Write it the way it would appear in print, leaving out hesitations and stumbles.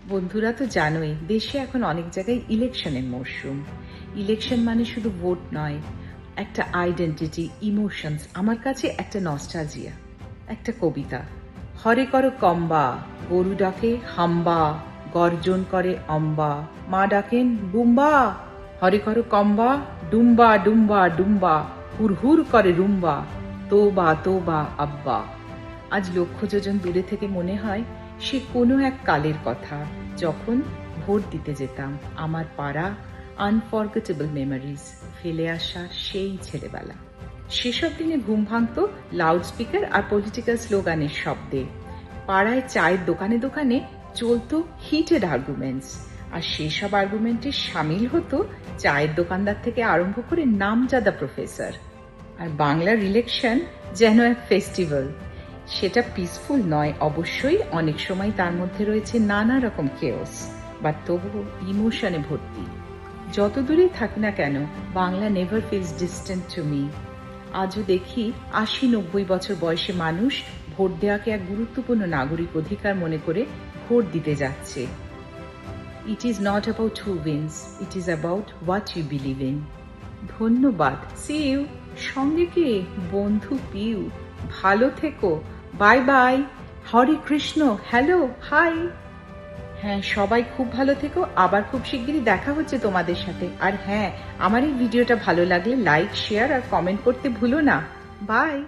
বন্ধুরা তো জানোই, দেশে এখন অনেক জায়গায় ইলেকশনের মরশুম। ইলেকশন মানে শুধু ভোট নয়, একটা আইডেন্টিটি, ইমোশনস। আমার কাছে একটা নস্টালজিয়া, একটা কবিতা। হরে করো কম্বা, গরু ডাকে হাম্বা, গর্জন করে অম্বা, মা ডাকেন বুম্বা। হরে করো কম্বা, ডুম্বা ডুম্বা ডুম্বা, হুর করে রুম্বা, তোবা তোবা আব্বা। আজ লক্ষ যোজন দূরে থেকে মনে হয় সে কোনো এক কালের কথা, যখন ভোট দিতে যেতাম। আমার পাড়া, আনফরগেটেবল মেমোরিজ, ফেলে আসা সেই ছেলেবেলা। সেসব দিনে ঘুম ভাঙত লাউডস্পিকার আর পলিটিক্যাল স্লোগানের শব্দে। পাড়ায় চায়ের দোকানে দোকানে চলতো হিটেড আর্গুমেন্টস, আর সেসব আর্গুমেন্টে সামিল হতো চায়ের দোকানদার থেকে আরম্ভ করে নামজাদা প্রফেসর। আর বাংলার ইলেকশন যেন এক ফেস্টিভ্যাল। সেটা পিসফুল নয় অবশ্যই, অনেক সময় তার মধ্যে রয়েছে নানা রকম কেওস, বা তবুও ইমোশনে ভর্তি। যত দূরেই থাকি না কেন, Bangla never feels distant to me. আজও দেখি ৮০-৯০ বছর বয়সে মানুষ ভোট দেওয়াকে এক গুরুত্বপূর্ণ নাগরিক অধিকার মনে করে ভোট দিতে যাচ্ছে। It is not about who wins, it is about what you believe in. ধন্যবাদ। See you. সঙ্গে কে? বন্ধু পিউ। ভালো থেকো। Bye bye. Hare Krishna. Hello, hi. হ্যাঁ, সবাই খুব ভালো থেকো। আবার খুব শিগগিরই দেখা হচ্ছে তোমাদের সাথে। আর হ্যাঁ, আমার এই ভিডিওটা ভালো লাগলে লাইক, শেয়ার আর কমেন্ট করতে ভুলো না। বাই।